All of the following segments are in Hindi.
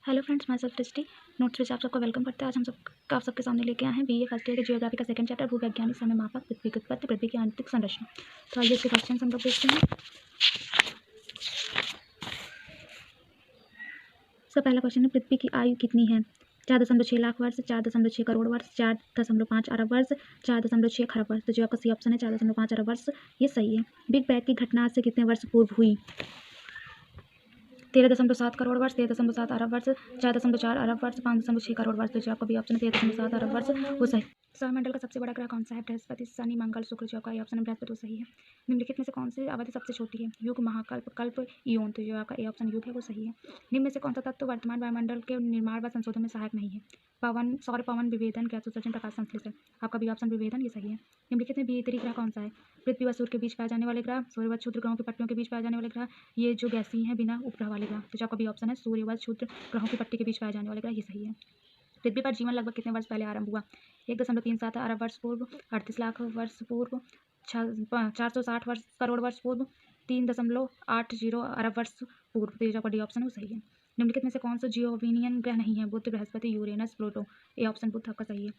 हेलो फ्रेंड्स, मैं सेल्फ टेस्टी नोट्स में आप सबका वेलकम करते हैं। आज आप सबके सामने लेके आए हैं बीए फर्स्ट ईयर के जियोग्राफी का सेकंड चैप्टर भूवैज्ञानिक समय मापक पृथ्वी की उत्पत्ति पृथ्वी की आंतरिक संरचना। तो आइए इसके क्वेश्चन हम लोग देखते हैं। सबसे पहला क्वेश्चन है, पृथ्वी की आयु कितनी है? 4.6 लाख वर्ष, 4.6 करोड़ वर्ष, 4.5 अरब वर्ष, 4.6 खरब वर्ष। तो जो आपका सही ऑप्शन है 4.5 अरब वर्ष, ये सही है। बिग बैंग की घटना आज से कितने वर्ष पूर्व हुई? 13.7 करोड़ वर्ष, 13.7 अरब वर्ष, 4.4 अरब वर्ष, 5.6 करोड़ वर्ष। तो जो आपका भी ऑप्शन है 13.7 अरब वर्ष, वो सही। सौरमंडल का सबसे बड़ा ग्रह कौन सा है? बृहस्पति, शनि, मंगल, शुक्र। जो आपका ये ऑप्शन है बृहस्पति, वो सही है। निम्नलिखित में से कौन सी अवधि सबसे छोटी है? युग, महाकल्प, कल्प, इयोन। तो जो आपका ए ऑप्शन युग है, वो सही है। निम्न में से कौन सा तत्व वर्तमान वायुमंडल के निर्माण व संशोधन में सहायक नहीं है? पवन, सौर, पवन विभेदन, गैस उत्सर्जन, प्रकाश संश्लेषण। आपका भी ऑप्शन विभेदन, ये सही है। निम्नलिखित में भीतरी ग्रह कौन सा है? पृथ्वी व सूर्य के बीच पाए जाने वाले ग्रह, सूर्य व क्षुद्र ग्रहों की पट्टियों के बीच पाए जाने वाले ग्रह, ये जो गैसीय हैं बिना उपग्रह वाले ग्रह। तो जो आपका भी ऑप्शन है सूर्य व क्षुद्र ग्रहों की पट्टी के बीच पाए जाने वाले ग्रह, ये सही है। पृथ्वी पर जीवन लगभग कितने वर्ष पहले आरंभ हुआ? 1.37 अरब वर्ष पूर्व, 38 लाख वर्ष पूर्व, 460 वर्ष करोड़ वर्ष पूर्व, 3.80 अरब वर्ष पूर्व। तो ये जो डी ऑप्शन है वो सही है। निम्नलिखित में से कौन सा जियोविनियन ग्रह नहीं है? Budh, Brihaspati, Uranus, Pluto. A option Budh आपका सही है।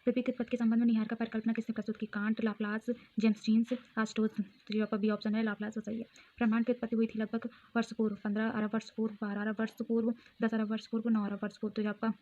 पृथ्वी की उत्पत्ति के संबंध में निहार का परिकल्पना किसने प्रस्तुत की? कांट, लाप्लास, जेम्स जीन्स, आस्टोस। तो जो आपका बी ऑप्शन है लाप्लास, वो सही है। ब्रह्मांड की उत्पत्ति हुई थी लगभग वर्ष पूर्व, 15 अरब वर्ष पूर्व, 12 अरब वर्ष पूर्व, 10 अरब वर्ष पूर्व, 9 अरब वर्ष पूर्व। तो जो आपका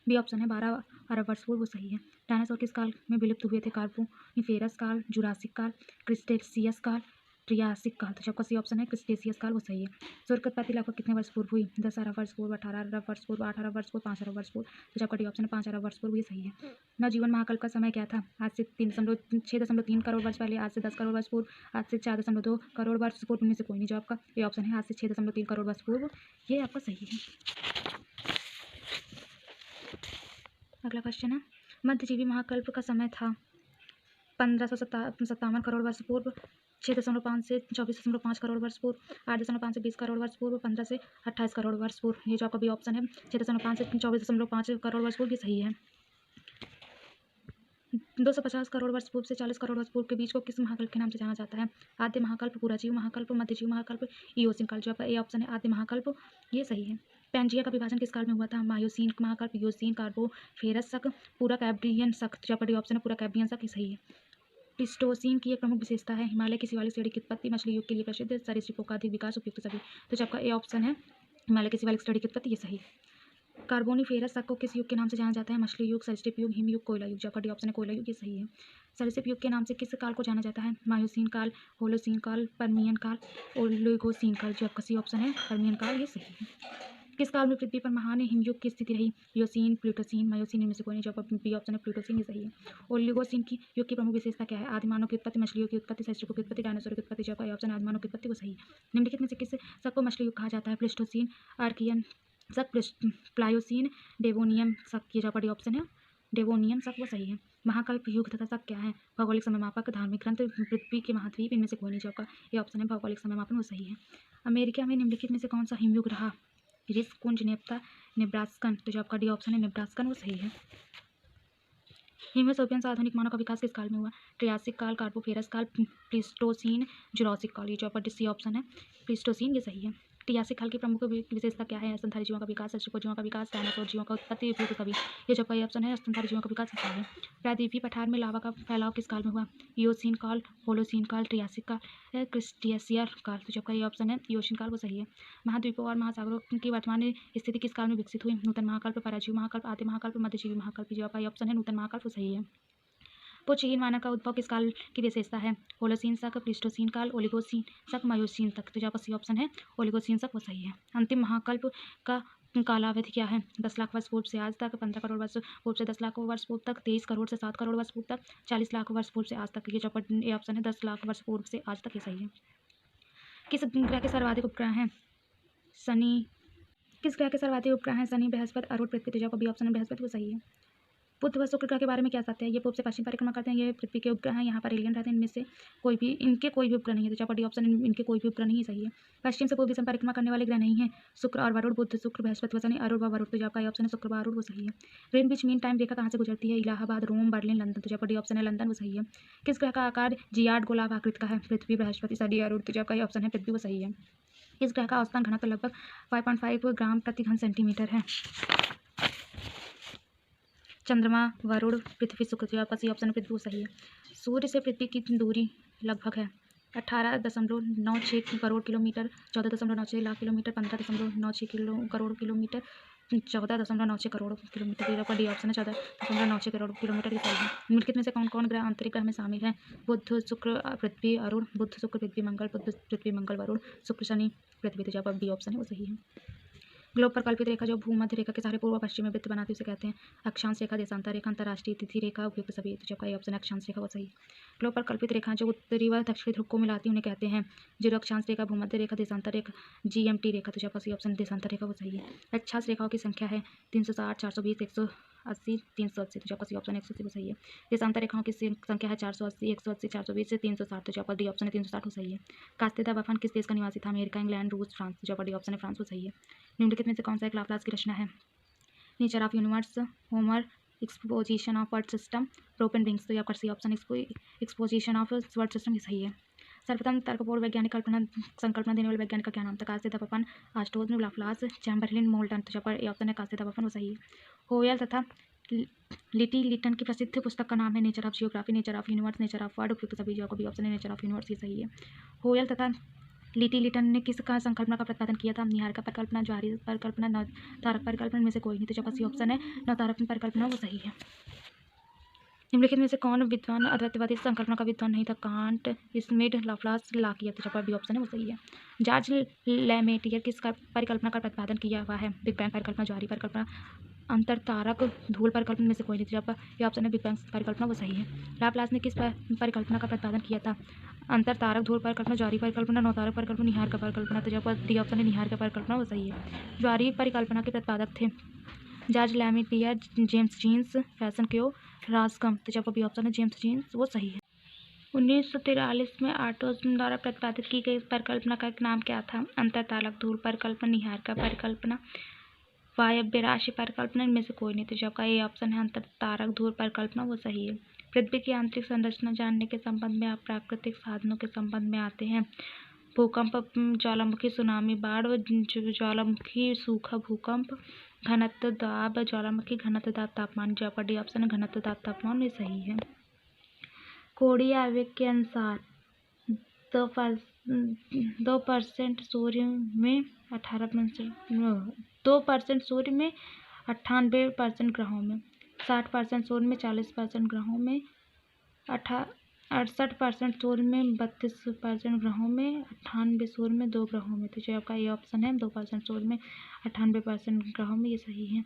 बी ऑप्शन है 12 अरब वर्ष पूर्व, वो सही है। डायनासोर किस काल में विलुप्त हुए थे? कार्बोनिफेरस काल, जुरासिक काल, क्रिस्टेशियस काल, ट्रियासिक काल। तो आपका सी ऑप्शन है क्रिस्टेशियस काल, वो सही है। सूर्य की उत्पत्ति लगभग कितने वर्ष पूर्व हुई? 10 अरब वर्ष पूर्व, 18 अरब वर्ष पूर्व, 8 अरब वर्ष पूर्व, 5 अरब वर्ष पूर्व। तो आपका डी ऑप्शन है 5 अरब वर्ष पूर्व, ये सही है। नवजीवन महाकल्प का समय क्या था? आज से 6.3 करोड़ वर्ष पहले, आज से 10 करोड़ वर्ष पूर्व, आज से 4.2 करोड़ वर्ष पूर्व में से कोई नहीं। जो आपका ये ऑप्शन है आज से 6.3 करोड़ वर्ष पूर्व, ये आपका सही है। अगला क्वेश्चन है, मध्यजीवी महाकल्प का समय था 1557 करोड़ वर्ष पूर्व, 6.5 से 24.5 करोड़ वर्ष पूर्व, 8.5 से 20 करोड़ वर्ष पूर्व, 15 से 28 करोड़ वर्ष पूर्व। ये जो आपका भी ऑप्शन है 6.5 से 24.5 करोड़ वर्ष पूर्व, ये सही है। 250 करोड़ वर्ष पूर्व से 40 करोड़ वर्ष पूर्व के बीच को किस महाकल्प के नाम से जाना जाता है? आद्य महाकल्प, पुराजीव महाकल्प, मध्यजीव महाकल्प, इयोसीन काल। जो आपका ए ऑप्शन है आद्य महाकल्प, ये सही है। पैंजिया का विभाजन किस काल में हुआ था? मायोसीन महाकल्प, इयोसीन, कार्बोफेरस शक, पूरा कैब्रियन शक। जो आपका ऑप्शन है पूरा कैब्रियन शक, ये सही है। प्लीस्टोसीन की एक प्रमुख विशेषता है हिमालय की शिवालिक श्रेणी की उत्पत्ति, मछली युग के लिए प्रसिद्ध, सरीसृपों का अधिक विकास, उपयुक्त सभी। तो आपका ए ऑप्शन है हिमालय की शिवालिक श्रेणी की उत्पत्ति, ये सही है। कार्बोनिफेरस शक को किस युग के नाम से जाना जाता है? मछली युग, सरीसृप युग, हिम युग, कोयला युग। जो आपका डी ऑप्शन है कोयला युग, ये सही है। सरीसृप युग के नाम से किस काल को जाना जाता है? मायोसीन काल, होलोसीन काल, पर्मियन काल, ओलिगोसीन काल। जो आपका सी ऑप्शन है पर्मियन काल, ये सही है। किस काल में पृथ्वी पर महान हिमयुग की स्थिति रही? योसीन, प्लूटोसीन, मायोसीन। इनमें से कोई नहीं। जो आपका बी ऑप्शन है प्लूटोसीन, ये सही है। ओलिगोसीन की युग की प्रमुख विशेषता क्या है? आदिमानव की उत्पत्ति, मछलियों की उत्पत्ति, सरीसृपों की उत्पत्ति, डायनासोर की उत्पत्ति। जो आपका ऑप्शन आदिमानव की उत्पत्ति, वो सही है। निम्नलिखित में से किस शक को मछली युग कहा जाता है? प्लिस्टोसीन, आर्कियन शक, प्लायोसीन, डेवोनियम शक। ये जो आपका ऑप्शन है डेवोनियम शक, वो सही है। महाकल्प युग तथा शक क्या है? भौगोलिक समय मापक, धार्मिक ग्रंथ, पृथ्वी के महाद्वीप। इनमें से कोई नहीं। जो आपका ये ऑप्शन है भौगोलिक समय मापन, वो सही है। अमेरिका में निम्नलिखित में से कौन सा हिमयुग रहा? रिस्क, कुंज, नेप्ता, नेब्रास्कन। तो जो आपका डी ऑप्शन है नेब्रास्कन, वो सही है। हिमोसोपियंस आधुनिक मानव का विकास किस काल में हुआ? ट्रियासिक काल, कार्बोफेरस काल, प्लीस्टोसीन, जुरासिक काल। ये जो आपका सी ऑप्शन है प्लीस्टोसीन, ये सही है। ट्रियासिक काल की प्रमुख विशेषता क्या है? स्तनधारी जीवों का विकास, सरीसृप जीवों का विकास, डायनासोर जीवों का उत्पत्ति, उपयुक्त सभी। ये जो आपका ऑप्शन है स्तनधारी जीवों का विकास, सही है। प्रायद्वीपीय पठार में लावा का फैलाव किस काल में हुआ? इयोसीन काल, होलोसीन काल, ट्रियासिक काल, क्रिस्टेशियर काल। तो जो आपका ये ऑप्शन है इयोसीन काल, वो सही है। महाद्वीपों और महासागरों की वर्तमान स्थिति किस काल में विकसित हुई? नूतन महाकल्प, पराजीव महाकल्प, आद्य महाकल्प, मध्यजीवी महाकल्प। जो आपका ये ऑप्शन है नूतन महाकल्प, वो सही है। पुच्छहीन मानव का उद्भव किस काल की विशेषता है? होलोसीन शक, प्लीस्टोसीन काल, ओलिगोसीन शक, मायोसीन तक। तो जो आपका सी ऑप्शन है ओलिगोसीन शक, वो सही है। अंतिम महाकल्प का कालावधि क्या है? 10 लाख वर्ष पूर्व से आज तक, 15 करोड़ वर्ष पूर्व से 10 लाख वर्ष पूर्व तक, 23 करोड़ से 7 करोड़ वर्ष पूर्व तक, 40 लाख वर्ष पूर्व से आज तक। ये जो आपका ऑप्शन है 10 लाख वर्ष पूर्व से आज तक, ये सही है। किस ग्रह के सर्वाधिक उपग्रह हैं? शनि। किस ग्रह के सर्वाधिक उपग्रह हैं? शनि, बृहस्पति, अरुण, पृथ्वी। तो जो आपका बी ऑप्शन है बृहस्पति, वो सही है। बुध व शुक्र ग्रह के बारे में क्या जानते हैं? ये पूर्व से पश्चिम परिक्रमा करते हैं, ये पृथ्वी के उपग्रह हैं, यहाँ पर एलियन रहते हैं। इनमें से कोई भी उपग्रह नहीं है। तो चापा डी ऑप्शन इनके कोई भी उपग्रह नहीं है, सही है। पश्चिम से पूर्व दिशा में परिक्रमा करने वाले ग्रह नहीं है। शुक्र और वरुण, बुध, शुक्र, बृहस्पति व शनि, अरुण व वरुण। तो जो आपका ऑप्शन है शुक्र व अरुण, वो सही है। ग्रीनविच मीन टाइम रेखा कहाँ से गुजरती है? इलाहाबाद, रोम, बर्लिन, लंदन। तो जो आपका डी ऑप्शन है लंदन, वो सही है। किस ग्रह का आकार जियाड गोलाव आकृति का है? पृथ्वी, बृहस्पति, शनि, अरुण। तो जो आपका ऑप्शन है पृथ्वी, वो सही है। इस ग्रह का औसतन घनत्व लगभग 5.5 ग्राम प्रति घन सेंटीमीटर है। चंद्रमा, वरुण, पृथ्वी, शुक्र, जो आपका सी ऑप्शन है पृथ्वी वो सही है। सूर्य से पृथ्वी की दूरी लगभग है 18.96 crore kilometre, 14.96 lakh kilometre, 15.96 crore kilometre, 14.96 crore kilometre. ये आपका डी ऑप्शन है 14.96 करोड़ किलोमीटर की सही है। निम्नलिखित में से कौन कौन ग्रह अंतरिक्ष ग्रह में शामिल है? बुध, शुक्र, पृथ्वी, अरुण, बुध, शुक्र, पृथ्वी, मंगल, बुध, पृथ्वी, मंगल, वरुण, शुक्र, शनि, पृथ्वी। तो जो आपका डी ऑप्शन है वो सही है। ग्लोब पर कल्पित रेखा जो भूमध्य रेखा के सहारे पूर्व पश्चिम में वृत्त बनाती है उसे कहते हैं अक्षांश रेखा, देशांतर रेखा, अंतर्राष्ट्रीय तिथि रेखा, उपयुक्त सभी। तो आपका ये ऑप्शन अक्षांश रेखा वो सही है। ग्लोब पर कल्पित रेखा जो उत्तरी व दक्षिणी ध्रुव को मिलाती है उन्हें कहते हैं जीरो अक्षांश रेखा, भूमध्य रेखा, देशांतर रेखा, GMT रेखा। तो आपका सही ऑप्शन देशांतर रेखा वो सही है। अक्षांश रेखाओं की संख्या है 360, 420, 180, 380। तो आपका सही ऑप्शन 180 वो सही है। देशांतर रेखाओं की संख्या है 480, 180, 420 से 360। तो आपका डी ऑप्शन है 360 वो सही है। कास्तेदा बफन किस देश का निवासी था? अमेरिका, इंग्लैंड, रूस, फ्रांस। जो आपका डी ऑप्शन है फ्रांस वो सही है। निम्नलिखित में से कौन सा एक लाप्लास की रचना है? Nature of universe, Homer, exposition of world system, rope and wings. तो आपका C option exposition of world system ये सही है। सर्वप्रथम तर्कपूर्ण वैज्ञानिक संकल्पना देने वाले वैज्ञानिक का क्या नाम था? कास्तेदा बफन, आस्ट्रोज, लाप्लास, चैम्बरलिन, मोल्टन। तो आपका ये ऑप्शन है कास्तेदा बफन वो सही है। होयल तथा लिटी लिटन की प्रसिद्ध पुस्तक का नाम है nature of geography, nature of universe, nature of word. उपयुक्त सभी। जो आपका बी ऑप्शन है नेचर ऑफ यूनिवर्स ये सही है। होयल तथा लिटी लिटन ने किस का संकल्पना का प्रतिपादन किया था? निहार का परिकल्पना, ज्वारी परिकल्पना, नवतारक परिकल्पना में से कोई नहीं। तो जो सी ऑप्शन है नवतारक परिकल्पना वो सही है। निम्नलिखित में से कौन विद्वान अद्वैतवादी संकल्पना का विद्वान नहीं था? कांट, स्मिथ, लाप्लास, लाकिया। तो जो बी ऑप्शन है वो सही है। जॉर्ज लेमेटियर किस का परिकल्पना का प्रतिपादन किया हुआ है? बिग बैंग परिकल्पना, ज्वारी परिकल्पना, अंतर तारक धूल परिकल्पना में से कोई नहीं। तो आपका ये ऑप्शन है बिग बैंग परिकल्पना वो सही है। लाप्लास ने किस परिकल्पना का प्रतिपादन किया था? अंतर तारक धूल परिकल्पना, ज्वारी परिकल्पना, नवतारक परिकल्पना, निहार का परिकल्पना। तो आपका डी ऑप्शन है निहार का परिकल्पना वो सही है। ज्वारी परिकल्पना के प्रतिपादक थे जॉर्ज लेमेटियर, जेम्स जीन्स, फैशन क्यो, रास्कम। तो आपका बी ऑप्शन है जेम्स जीन्स वो सही है। 1943 में आर्टोज द्वारा प्रतिपादित की गई परिकल्पना का नाम क्या था? अंतर तारक धूल परिकल्पना, निहार का परिकल्पना, वायव्य राशि परिकल्पना। इनमें से कोई नहीं। तो आपका ये ऑप्शन है अंतर तारक धूल परिकल्पना वो सही है। पृथ्वी की आंतरिक संरचना जानने के संबंध में आप प्राकृतिक साधनों के संबंध में आते हैं। भूकंप, ज्वालामुखी, सुनामी, बाढ़, ज्वालामुखी, सूखा, भूकंप, घनत्व, दाब, ज्वालामुखी, घनत्व, दाब, तापमान। जो आपका डी ऑप्शन है घनत्व, दाब, तापमान ये सही है। कोणीय आवेग के अनुसार 2% सूर्य में 2% सूर्य में 98% ग्रहों में, 60% सूर्य में, 40% ग्रहों में, 68% सूर्य में, 32% ग्रहों में, 98 सूर्य में, 2 ग्रहों में। तो जो आपका ये ऑप्शन है 2% सूर्य में, 98% ग्रहों में ये सही है।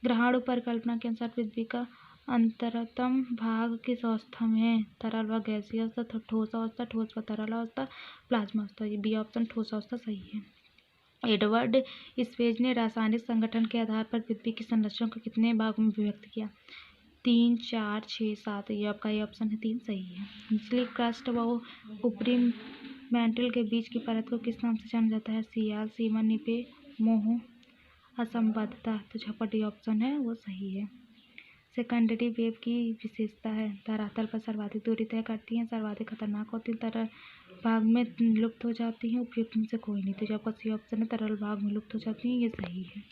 ग्रहाणु परिकल्पना के अनुसार पृथ्वी का अंतरतम भाग किस अवस्था में है? तरल व गैसीय अवस्था, ठोस अवस्था, ठोस व तरल अवस्था, प्लाज्मा अवस्था। ये बी ऑप्शन ठोस अवस्था सही है। एडवर्ड स्पेज ने रासायनिक संगठन के आधार पर पृथ्वी की संरचना को कितने भागों में विभक्त किया? 3, 4, 6, 7। ये आपका ये ऑप्शन है 3 सही है। निचली क्रस्ट व ऊपरी मैंटल के बीच की परत को किस नाम से जाना जाता है? सियाल, सीमा, निपे, मोह, असंबद्धता। तो छपा डी ऑप्शन है वो सही है। सेकेंडरी वेव की विशेषता है धरातल पर सर्वाधिक दूरी तय करती हैं, सर्वाधिक खतरनाक होती हैं, तरल भाग में लुप्त हो जाती हैं, उपयुक्त में से कोई नहीं। तो जो आपका सी ऑप्शन है तरल भाग में लुप्त हो जाती हैं ये सही है।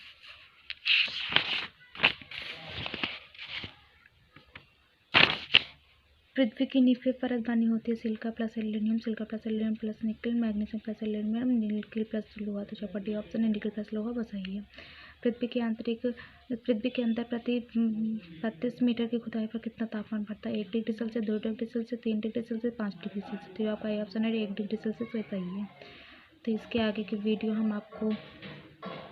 पृथ्वी की नीचे परत बनी होती है silica plus aluminium, silica plus aluminium plus nickel, magnesium plus aluminium, nickel plus लोहा। तो जो डी ऑप्शन है निकल प्लस लोहा वो सही है। पृथ्वी के अंदर प्रति 32 मीटर की खुदाई पर कितना तापमान बढ़ता है? 1 degree Celsius, 2 degree Celsius, 3 degree Celsius, 5 degree Celsius. तो आपका ऑप्शन है 1 डिग्री सेल्सियस सही है। तो इसके आगे की वीडियो हम आपको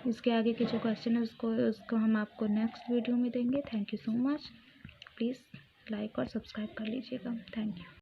इसके आगे के जो क्वेश्चन है उसको हम आपको नेक्स्ट वीडियो में देंगे। Thank you so much. Please like और सब्सक्राइब कर लीजिएगा। Thank you.